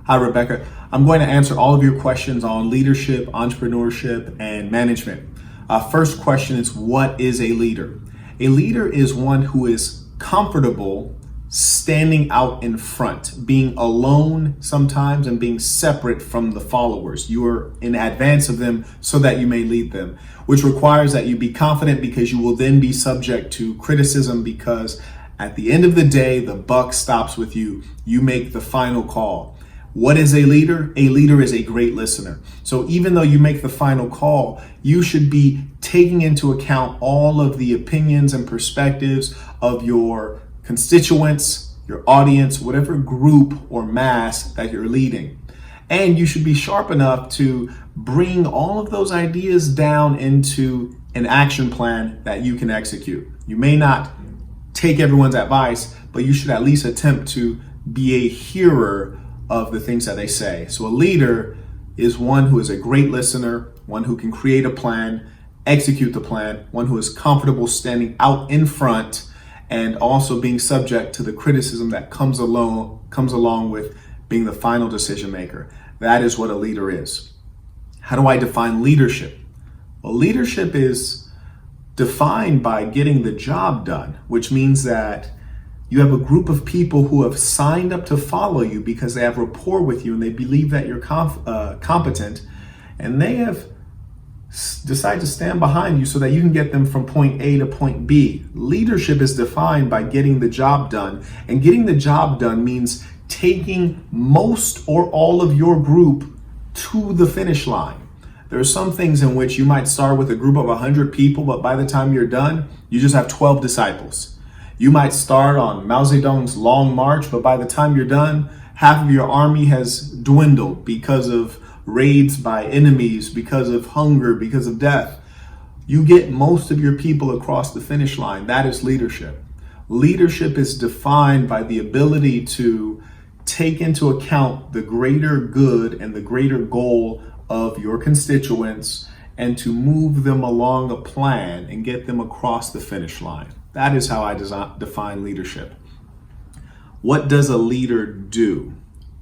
Hi, Rebecca. I'm going to answer all of your questions on leadership, entrepreneurship, and management. First question is, what is a leader? A leader is one who is comfortable standing out in front, being alone sometimes and being separate from the followers. You are in advance of them so that you may lead them, which requires that you be confident because you will then be subject to criticism because at the end of the day, the buck stops with you. You make the final call. What is a leader? A leader is a great listener. So even though you make the final call, you should be taking into account all of the opinions and perspectives of your constituents, your audience, whatever group or mass that you're leading. And you should be sharp enough to bring all of those ideas down into an action plan that you can execute. You may not take everyone's advice, but you should at least attempt to be a hearer of the things that they say. So a leader is one who is a great listener, one who can create a plan, execute the plan, one who is comfortable standing out in front and also being subject to the criticism that comes along with being the final decision maker. That is what a leader is. How do I define leadership? Well, leadership is defined by getting the job done, which means that you have a group of people who have signed up to follow you because they have rapport with you and they believe that you're competent, and they have decided to stand behind you so that you can get them from point A to point B. Leadership is defined by getting the job done, and getting the job done means taking most or all of your group to the finish line. There are some things in which you might start with a group of 100 people, but by the time you're done, you just have 12 disciples. You might start on Mao Zedong's Long March, but by the time you're done, half of your army has dwindled because of raids by enemies, because of hunger, because of death. You get most of your people across the finish line. That is leadership. Leadership is defined by the ability to take into account the greater good and the greater goal of your constituents and to move them along a plan and get them across the finish line. That is how I define leadership. What does a leader do?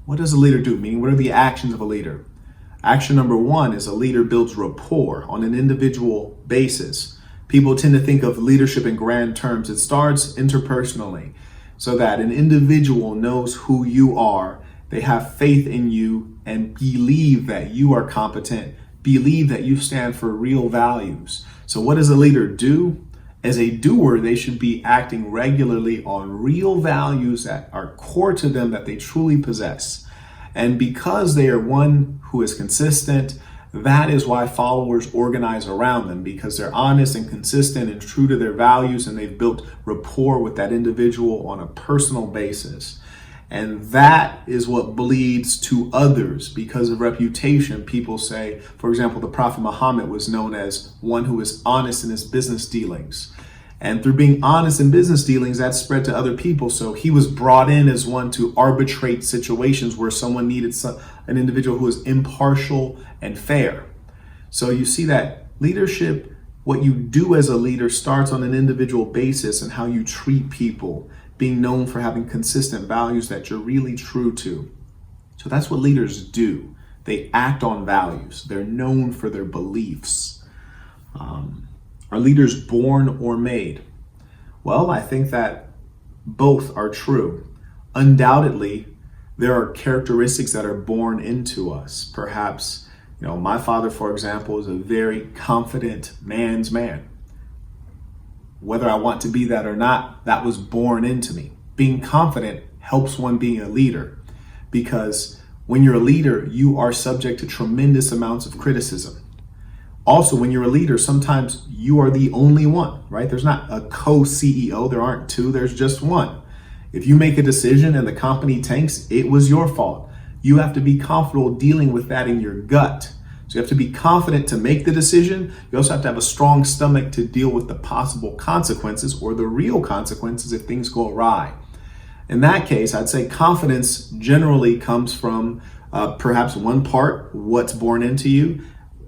What does a leader do? Meaning, what are the actions of a leader? Action number one is a leader builds rapport on an individual basis. People tend to think of leadership in grand terms. It starts interpersonally so that an individual knows who you are. They have faith in you and believe that you are competent, believe that you stand for real values. So what does a leader do? As a doer, they should be acting regularly on real values that are core to them, that they truly possess. And because they are one who is consistent, that is why followers organize around them, because they're honest and consistent and true to their values, and they've built rapport with that individual on a personal basis. And that is what bleeds to others. Because of reputation, people say, for example, the Prophet Muhammad was known as one who is honest in his business dealings. And through being honest in business dealings, that spread to other people. So he was brought in as one to arbitrate situations where someone needed an individual who was impartial and fair. So you see that leadership, what you do as a leader, starts on an individual basis and how you treat people, being known for having consistent values that you're really true to. So that's what leaders do. They act on values. They're known for their beliefs. Are leaders born or made? Well, I think that both are true. Undoubtedly, there are characteristics that are born into us. Perhaps, my father, for example, is a very confident man's man. Whether I want to be that or not, that was born into me. Being confident helps one being a leader, because when you're a leader, you are subject to tremendous amounts of criticism. Also, when you're a leader, sometimes you are the only one, right? There's not a co-CEO. There aren't two. There's just one. If you make a decision and the company tanks, it was your fault. You have to be comfortable dealing with that in your gut. So you have to be confident to make the decision. You also have to have a strong stomach to deal with the possible consequences or the real consequences if things go awry. In that case, I'd say confidence generally comes from perhaps one part, what's born into you,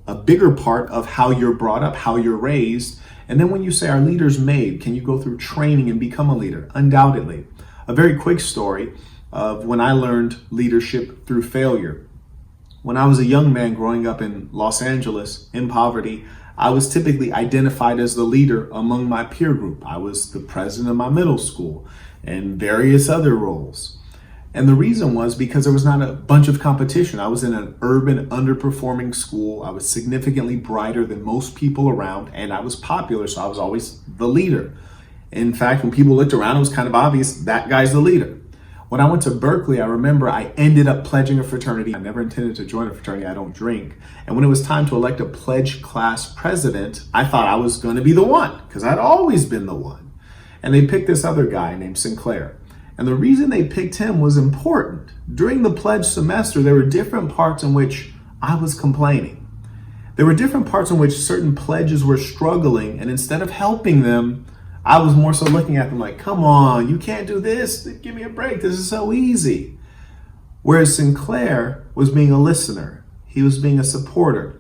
a bigger part of how you're brought up, how you're raised. And then when you say, are leaders made? Can you go through training and become a leader? Undoubtedly. A very quick story. of when I learned leadership through failure. When I was a young man growing up in Los Angeles in poverty, I was typically identified as the leader among my peer group. I was the president of my middle school and various other roles. And the reason was because there was not a bunch of competition. I was in an urban underperforming school. I was significantly brighter than most people around, and I was popular, so I was always the leader. In fact, when people looked around, it was kind of obvious that guy's the leader. When I went to Berkeley, I remember I ended up pledging a fraternity. I never intended to join a fraternity. I don't drink. And when it was time to elect a pledge class president, I thought I was going to be the one because I'd always been the one. And they picked this other guy named Sinclair. And the reason they picked him was important. During the pledge semester, there were different parts in which I was complaining. There were different parts in which certain pledges were struggling, and instead of helping them, I was more so looking at them like, come on, you can't do this. Give me a break. This is so easy. Whereas Sinclair was being a listener. He was being a supporter.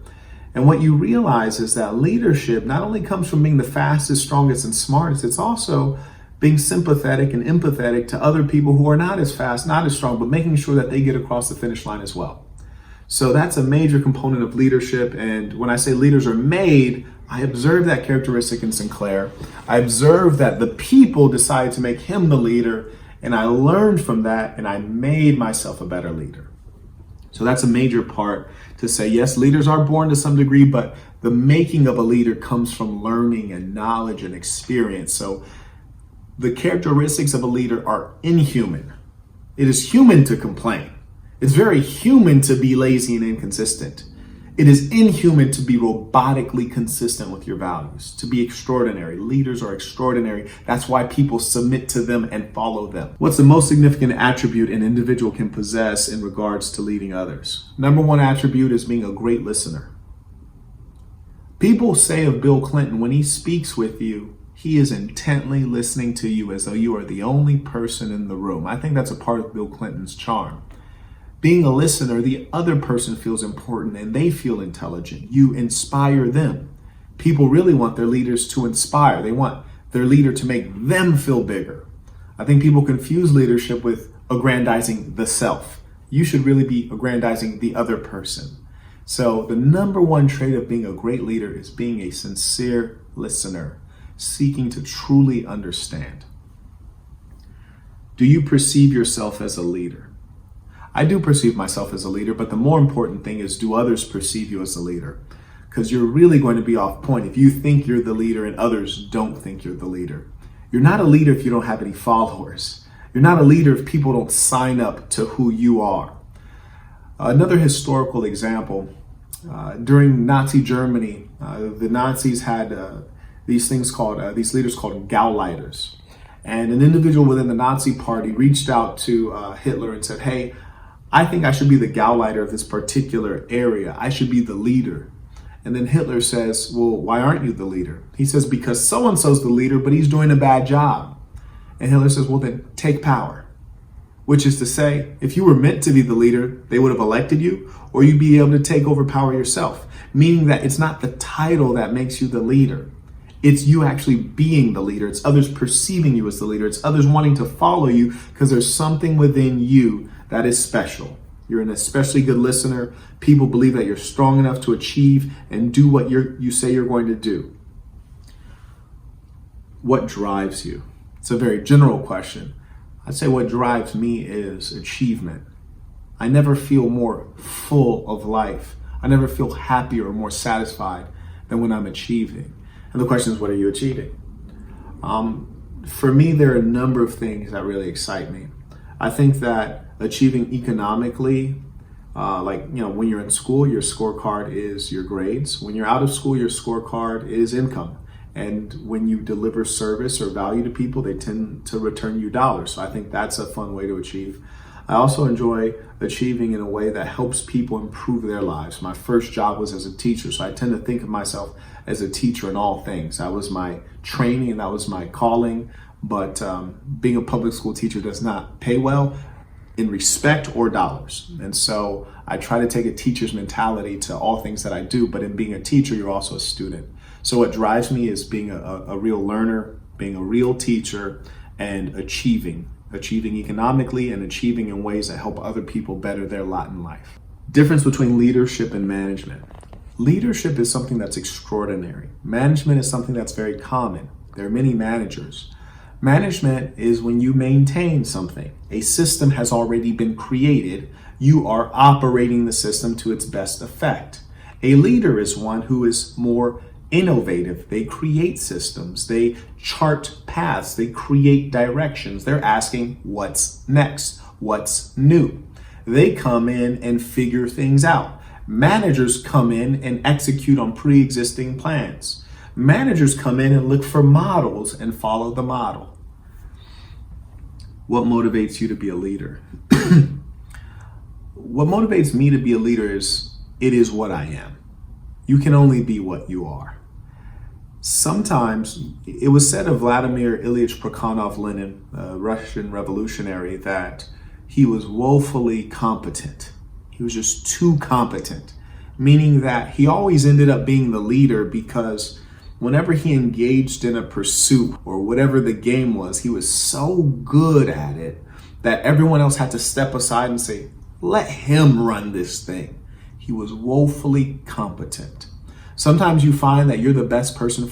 And what you realize is that leadership not only comes from being the fastest, strongest, and smartest, it's also being sympathetic and empathetic to other people who are not as fast, not as strong, but making sure that they get across the finish line as well. So that's a major component of leadership. And when I say leaders are made, I observed that characteristic in Sinclair. I observed that the people decided to make him the leader, and I learned from that, and I made myself a better leader. So that's a major part to say, yes, leaders are born to some degree, but the making of a leader comes from learning and knowledge and experience. So the characteristics of a leader are inhuman. It is human to complain. It's very human to be lazy and inconsistent. It is inhuman to be robotically consistent with your values, to be extraordinary. Leaders are extraordinary. That's why people submit to them and follow them. What's the most significant attribute an individual can possess in regards to leading others? Number one attribute is being a great listener. People say of Bill Clinton, when he speaks with you, he is intently listening to you as though you are the only person in the room. I think that's a part of Bill Clinton's charm. Being a listener, the other person feels important and they feel intelligent. You inspire them. People really want their leaders to inspire. They want their leader to make them feel bigger. I think people confuse leadership with aggrandizing the self. You should really be aggrandizing the other person. So the number one trait of being a great leader is being a sincere listener, seeking to truly understand. Do you perceive yourself as a leader? I do perceive myself as a leader, but the more important thing is, do others perceive you as a leader? Because you're really going to be off point if you think you're the leader and others don't think you're the leader. You're not a leader if you don't have any followers. You're not a leader if people don't sign up to who you are. Another historical example, during Nazi Germany, the Nazis had these leaders called Gauleiters. And an individual within the Nazi party reached out to Hitler and said, hey, I think I should be the Gauleiter of this particular area. I should be the leader. And then Hitler says, well, why aren't you the leader? He says, because so-and-so's the leader, but he's doing a bad job. And Hitler says, well, then take power. Which is to say, if you were meant to be the leader, they would have elected you, or you'd be able to take over power yourself. Meaning that it's not the title that makes you the leader. It's you actually being the leader. It's others perceiving you as the leader. It's others wanting to follow you because there's something within you that is special. You're an especially good listener. People believe that you're strong enough to achieve and do what you say you're going to do. What drives you? It's a very general question. I'd say what drives me is achievement. I never feel more full of life. I never feel happier or more satisfied than when I'm achieving. And the question is, what are you achieving? For me, there are a number of things that really excite me. I think that achieving economically, when you're in school, your scorecard is your grades. When you're out of school, your scorecard is income. And when you deliver service or value to people, they tend to return you dollars. So I think that's a fun way to achieve. I also enjoy achieving in a way that helps people improve their lives. My first job was as a teacher, so I tend to think of myself as a teacher in all things. That was my training and that was my calling. But being a public school teacher does not pay well in respect or dollars. And so I try to take a teacher's mentality to all things that I do. But in being a teacher, you're also a student. So what drives me is being a real learner, being a real teacher, and achieving. achieving economically and achieving in ways that help other people better their lot in life. Difference between leadership and management. Leadership is something that's extraordinary. Management is something that's very common. There are many managers. Management is when you maintain something. A system has already been created. You are operating the system to its best effect. A leader is one who is more innovative. They create systems. They chart paths. They create directions. They're asking what's next, what's new. They come in and figure things out. Managers come in and execute on pre-existing plans. Managers come in and look for models and follow the model. What motivates you to be a leader? What motivates me to be a leader is, it is what I am. You can only be what you are. Sometimes it was said of Vladimir Ilyich Prokhanov-Lenin, a Russian revolutionary, that he was woefully competent. He was just too competent, meaning that he always ended up being the leader because whenever he engaged in a pursuit or whatever the game was, he was so good at it that everyone else had to step aside and say, let him run this thing. He was woefully competent. Sometimes you find that you're the best person for